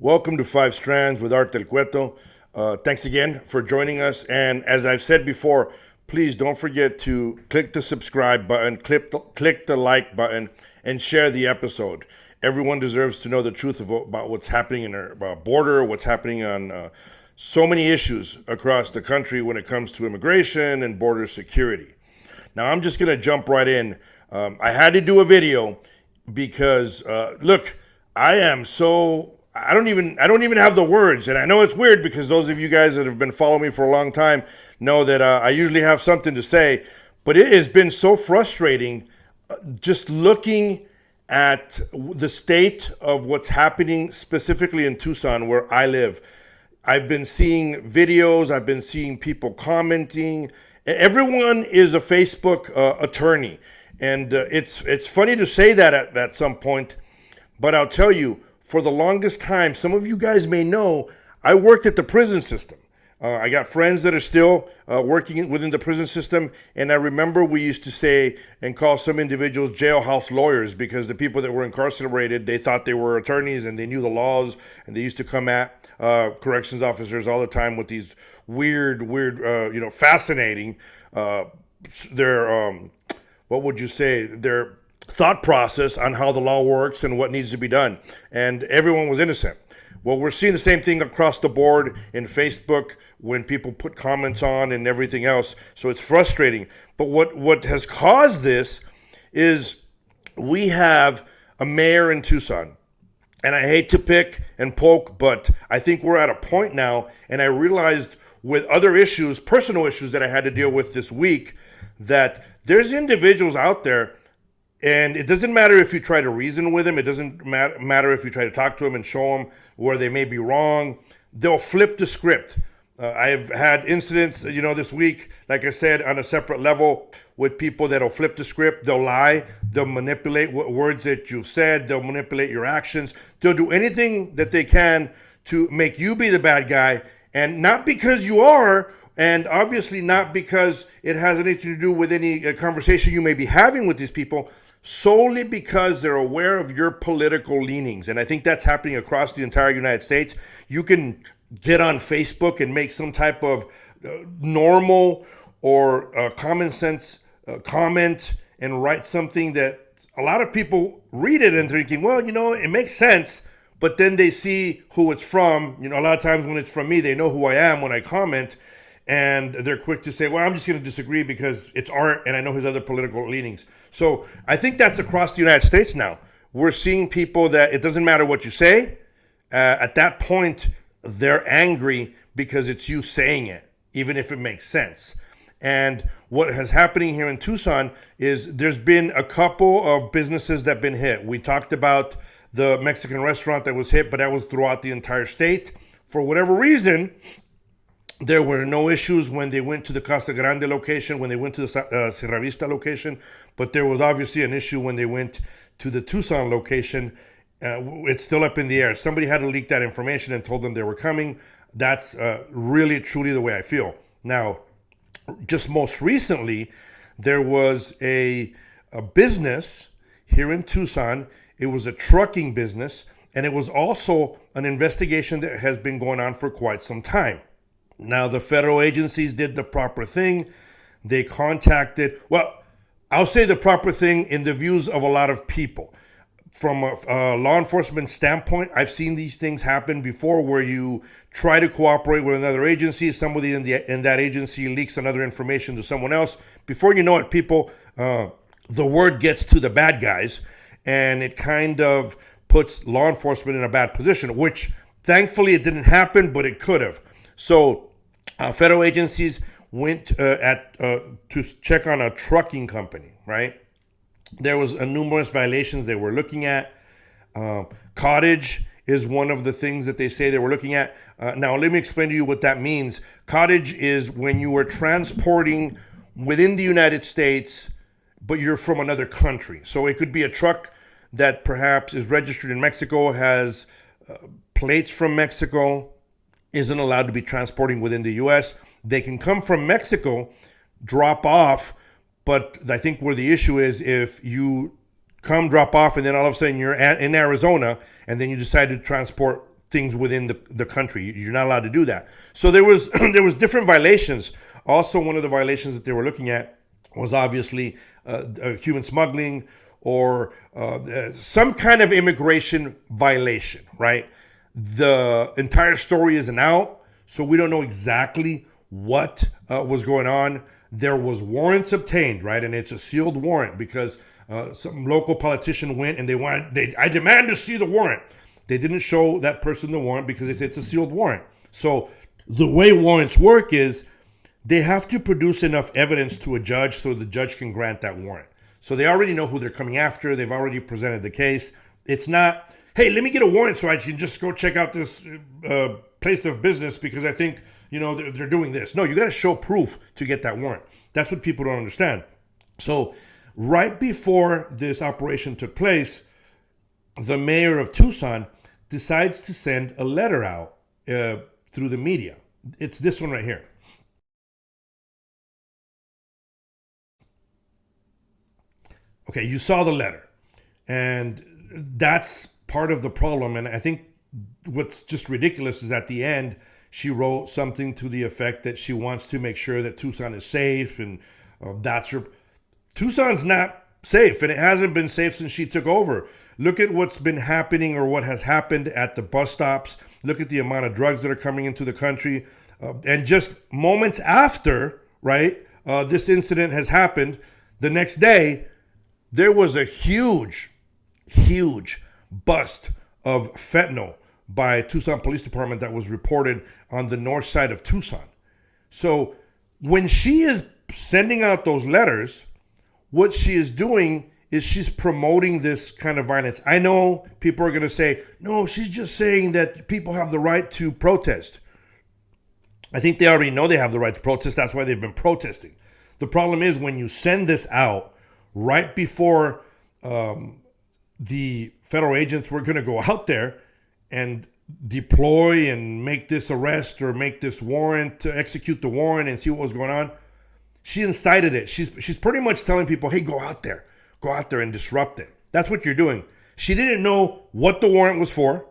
Welcome to Five Strands with Art Del Cueto. Thanks again for joining us. And as I've said before, please don't forget to click the subscribe button, click the like button, and share the episode. Everyone deserves to know the truth about what's happening in our border, what's happening on so many issues across the country when it comes to immigration and border security. Now, I'm just going to jump right in. I had to do a video because, look, I don't even have the words. And I know it's weird because those of you guys that have been following me for a long time know that I usually have something to say. But it has been so frustrating just looking at the state of what's happening specifically in Tucson, where I live. I've been seeing videos. I've been seeing people commenting. Everyone is a Facebook attorney. And it's funny to say that at some point. But I'll tell you, for the longest time, some of you guys may know, I worked at the prison system. I got friends that are still working within the prison system, and I remember we used to say and call some individuals jailhouse lawyers because the people that were incarcerated, they thought they were attorneys and they knew the laws, and they used to come at corrections officers all the time with these weird, fascinating, what would you say, their thought process on how the law works and what needs to be done. And everyone was innocent. Well, we're seeing the same thing across the board in Facebook when people put comments on and everything else. So it's frustrating. But what has caused this is we have a mayor in Tucson. And I hate to pick and poke, but I think we're at a point now, and I realized with other issues, personal issues that I had to deal with this week, that there's individuals out there. And it doesn't matter if you try to reason with them. It doesn't matter if you try to talk to them and show them where they may be wrong. They'll flip the script. I've had incidents, this week, like I said, on a separate level with people that'll flip the script. They'll lie. They'll manipulate words that you've said. They'll manipulate your actions. They'll do anything that they can to make you be the bad guy. And not because you are, and obviously not because it has anything to do with any conversation you may be having with these people, solely because they're aware of your political leanings. And I think that's happening across the entire United States. You can get on Facebook and make some type of normal or common sense comment and write something that a lot of people read it and thinking, well, it makes sense. But then they see who it's from. A lot of times when it's from me, they know who I am when I comment. And they're quick to say, well, I'm just going to disagree because it's Art and I know his other political leanings. So I think that's across the United States now. We're seeing people that it doesn't matter what you say. At that point, they're angry because it's you saying it, even if it makes sense. And what is happening here in Tucson is there's been a couple of businesses that have been hit. We talked about the Mexican restaurant that was hit, but that was throughout the entire state. For whatever reason, there were no issues when they went to the Casa Grande location, when they went to the Sierra Vista location, but there was obviously an issue when they went to the Tucson location. It's still up in the air. Somebody had to leak that information and told them they were coming. That's really, truly the way I feel. Now, just most recently, there was a business here in Tucson. It was a trucking business, and it was also an investigation that has been going on for quite some time. Now, the federal agencies did the proper thing. They contacted, I'll say the proper thing in the views of a lot of people. From a law enforcement standpoint, I've seen these things happen before where you try to cooperate with another agency. Somebody in that agency leaks another information to someone else. Before you know it, people, the word gets to the bad guys, and it kind of puts law enforcement in a bad position, which thankfully it didn't happen, but it could have. So federal agencies went to check on a trucking company, right? There was numerous violations they were looking at. Cottage is one of the things that they say they were looking at. Now, let me explain to you what that means. Cottage is when you are transporting within the United States, but you're from another country. So it could be a truck that perhaps is registered in Mexico, has plates from Mexico, isn't allowed to be transporting within the U.S. They can come from Mexico, drop off, but I think where the issue is if you come, drop off, and then all of a sudden you're in Arizona, and then you decide to transport things within the country. You're not allowed to do that. So there was there was different violations. Also, one of the violations that they were looking at was obviously human smuggling or some kind of immigration violation, right? The entire story isn't out, so we don't know exactly what was going on. There was warrants obtained, right? And it's a sealed warrant because some local politician went and I demand to see the warrant. They didn't show that person the warrant because they said it's a sealed warrant. So the way warrants work is they have to produce enough evidence to a judge so the judge can grant that warrant. So they already know who they're coming after. They've already presented the case. It's not, hey, let me get a warrant so I can just go check out this place of business because I think, they're doing this. No, you got to show proof to get that warrant. That's what people don't understand. So right before this operation took place, the mayor of Tucson decides to send a letter out through the media. It's this one right here. Okay, you saw the letter. And that's part of the problem. And I think what's just ridiculous is at the end, she wrote something to the effect that she wants to make sure that Tucson is safe. And Tucson's not safe, and it hasn't been safe since she took over. Look at what's been happening or what has happened at the bus stops. Look at the amount of drugs that are coming into the country. And just moments after, right, this incident has happened, the next day, there was a huge bust of fentanyl by Tucson Police Department that was reported on the north side of Tucson. So when she is sending out those letters, what she is doing is she's promoting this kind of violence. I know people are going to say, no, she's just saying that people have the right to protest. I think they already know they have the right to protest. That's why they've been protesting. The problem is when you send this out right before the federal agents were going to go out there and deploy and make this arrest or make this warrant to execute the warrant and see what was going on. She incited it. She's pretty much telling people, hey, go out there and disrupt it. That's what you're doing. She didn't know what the warrant was for.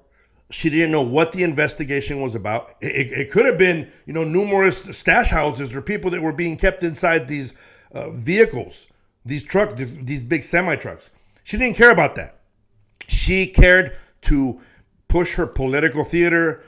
She didn't know what the investigation was about. It could have been, numerous stash houses or people that were being kept inside these vehicles, these trucks, these big semi-trucks. She didn't care about that. She cared to push her political theater,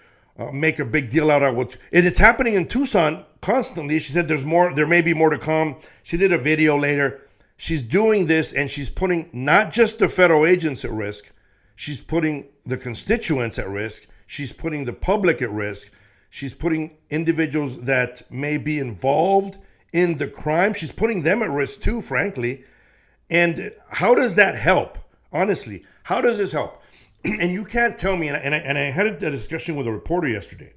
make a big deal out of what, and it's happening in Tucson constantly. She said there may be more to come. She did a video later. She's doing this and she's putting not just the federal agents at risk, she's putting the constituents at risk, she's putting the public at risk, she's putting individuals that may be involved in the crime, she's putting them at risk too, frankly. And how does that help? Honestly, how does this help? And you can't tell me, and I had a discussion with a reporter yesterday.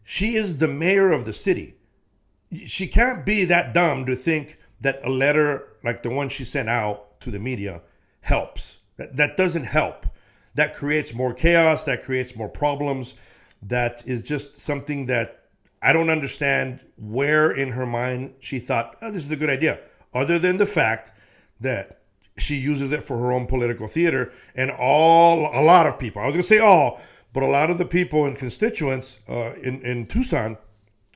She is the mayor of the city. She can't be that dumb to think that a letter like the one she sent out to the media helps. That doesn't help. That creates more chaos. That creates more problems. That is just something that I don't understand where in her mind she thought, oh, this is a good idea. Other than the fact that she uses it for her own political theater, and a lot of people, I was going to say all, but a lot of the people and constituents in Tucson,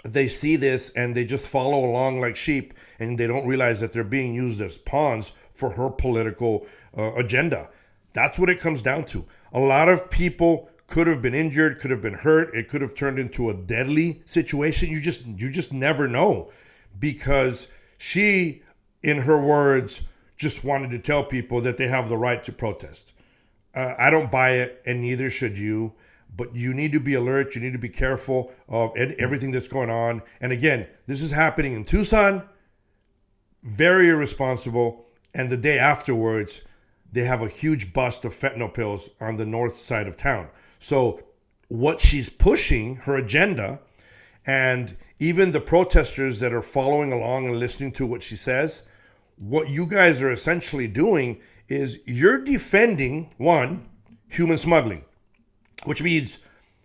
they see this and they just follow along like sheep, and they don't realize that they're being used as pawns for her political agenda. That's what it comes down to. A lot of people could have been injured, could have been hurt. It could have turned into a deadly situation. You just never know, because she, in her words, just wanted to tell people that they have the right to protest. I don't buy it, and neither should you. But you need to be alert. You need to be careful of everything that's going on. And again, this is happening in Tucson. Very irresponsible. And the day afterwards, they have a huge bust of fentanyl pills on the north side of town. So what she's pushing, her agenda, and even the protesters that are following along and listening to what she says, what you guys are essentially doing is you're defending, one, human smuggling, which means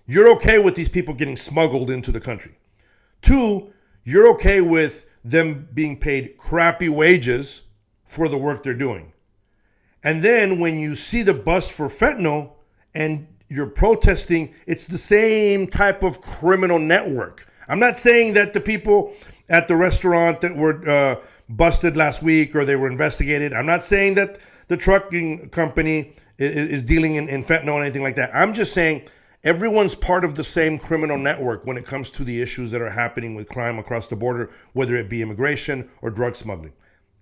you're okay with these people getting smuggled into the country. Two, you're okay with them being paid crappy wages for the work they're doing. And then when you see the bust for fentanyl and you're protesting, it's the same type of criminal network. I'm not saying that the people at the restaurant that were busted last week or they were investigated, I'm not saying that the trucking company is dealing in fentanyl or anything like that. I'm just saying everyone's part of the same criminal network when it comes to the issues that are happening with crime across the border, whether it be immigration or drug smuggling.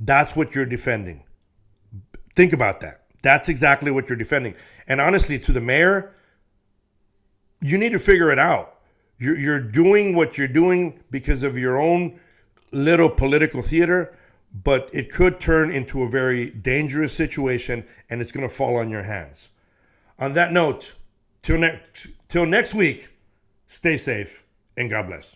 That's what you're defending. Think about that. That's exactly what you're defending. And honestly, to the mayor, you need to figure it out. You're doing what you're doing because of your own little political theater, but it could turn into a very dangerous situation, and it's going to fall on your hands. On that note, till next week, stay safe and God bless.